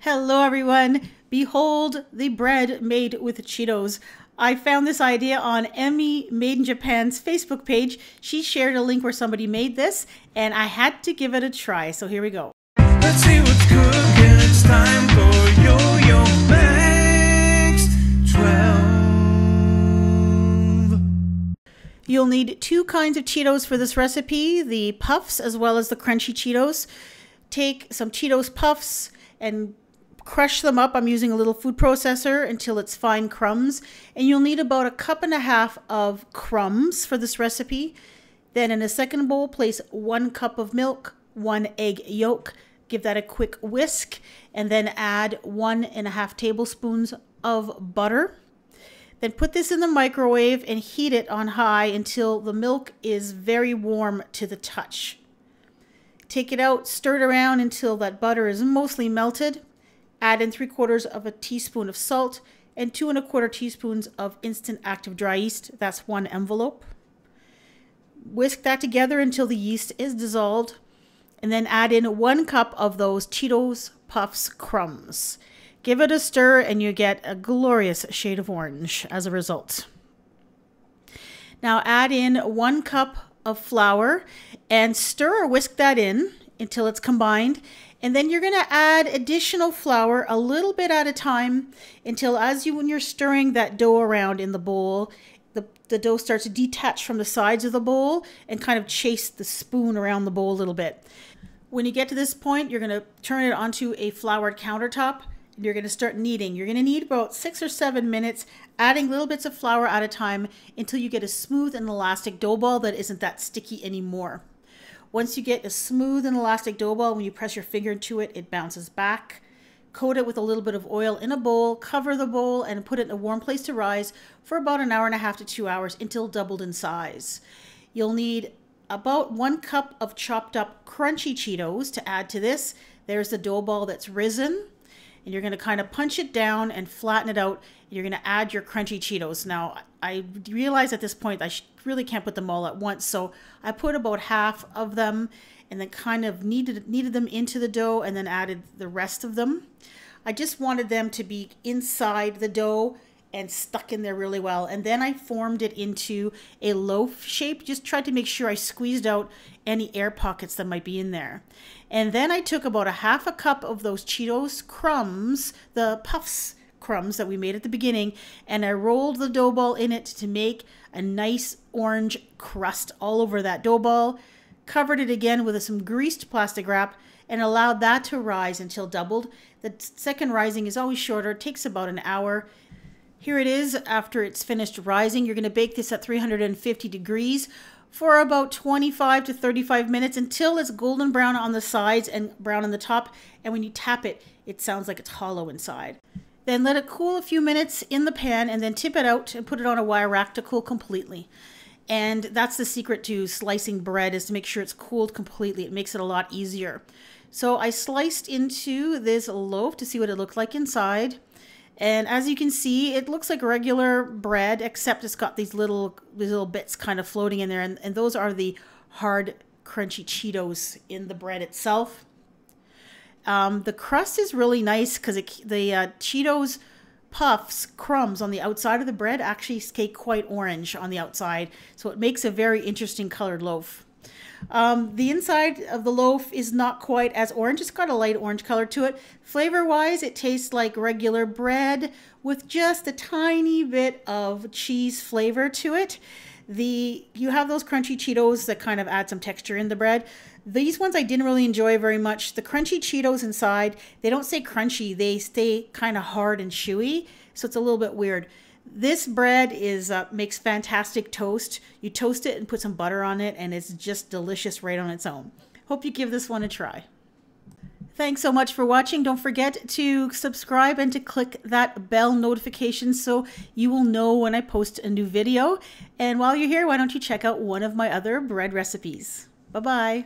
Hello everyone! Behold the bread made with Cheetos. I found this idea on Emmy Made in Japan's Facebook page. She shared a link where somebody made this and I had to give it a try. So here we go. Let's see what's cooking. It's time for yoyomax12. You'll need two kinds of Cheetos for this recipe, the puffs as well as the crunchy Cheetos. Take some Cheetos puffs and crush them up. I'm using a little food processor until it's fine crumbs. And you'll need about 1.5 cups of crumbs for this recipe. Then in a second bowl, place 1 cup of milk, 1 egg yolk. Give that a quick whisk and then add 1.5 tablespoons of butter. Then put this in the microwave and heat it on high until the milk is very warm to the touch. Take it out, stir it around until that butter is mostly melted. Add in 3/4 teaspoon of salt and 2¼ teaspoons of instant active dry yeast. That's 1 envelope. Whisk that together until the yeast is dissolved. And then add in 1 cup of those Cheetos Puffs crumbs. Give it a stir and you get a glorious shade of orange as a result. Now add in 1 cup of flour and stir or whisk that in until it's combined. And then you're going to add additional flour a little bit at a time until when you're stirring that dough around in the bowl, the dough starts to detach from the sides of the bowl and kind of chase the spoon around the bowl a little bit. When you get to this point, you're going to turn it onto a floured countertop and you're going to start kneading. You're going to knead about 6 or 7 minutes, adding little bits of flour at a time until you get a smooth and elastic dough ball that isn't that sticky anymore. Once you get a smooth and elastic dough ball, when you press your finger into it, it bounces back. Coat it with a little bit of oil in a bowl, cover the bowl, and put it in a warm place to rise for about 1.5 hours to 2 hours until doubled in size. You'll need about 1 cup of chopped up crunchy Cheetos to add to this. There's the dough ball that's risen. And you're going to kind of punch it down and flatten it out. You're going to add your crunchy Cheetos. Now, I realize at this point I really can't put them all at once, so I put about half of them and then kind of kneaded them into the dough and then added the rest of them. I just wanted them to be inside the dough and stuck in there really well. And then I formed it into a loaf shape. Just tried to make sure I squeezed out any air pockets that might be in there. And then I took about 1/2 cup of those Cheetos crumbs, the puffs crumbs that we made at the beginning, and I rolled the dough ball in it to make a nice orange crust all over that dough ball. Covered it again with some greased plastic wrap and allowed that to rise until doubled. The second rising is always shorter. It takes about 1 hour. Here it is after it's finished rising. You're going to bake this at 350 degrees for about 25 to 35 minutes until it's golden brown on the sides and brown on the top. And when you tap it, it sounds like it's hollow inside. Then let it cool a few minutes in the pan and then tip it out and put it on a wire rack to cool completely. And that's the secret to slicing bread, is to make sure it's cooled completely. It makes it a lot easier. So I sliced into this loaf to see what it looked like inside. And as you can see, it looks like regular bread, except it's got these little bits kind of floating in there. And those are the hard, crunchy Cheetos in the bread itself. The crust is really nice because the Cheetos Puffs crumbs on the outside of the bread actually stay quite orange on the outside. So it makes a very interesting colored loaf. The inside of the loaf is not quite as orange. It's got a light orange color to it. Flavor-wise, it tastes like regular bread with just a tiny bit of cheese flavor to it. You have those crunchy Cheetos that kind of add some texture in the bread. These ones I didn't really enjoy very much. The crunchy Cheetos inside, they don't stay crunchy. They stay kind of hard and chewy, so it's a little bit weird. This bread makes fantastic toast. You toast it and put some butter on it, and it's just delicious right on its own. Hope you give this one a try. Thanks so much for watching. Don't forget to subscribe and to click that bell notification so you will know when I post a new video. And while you're here, why don't you check out one of my other bread recipes. Bye-bye.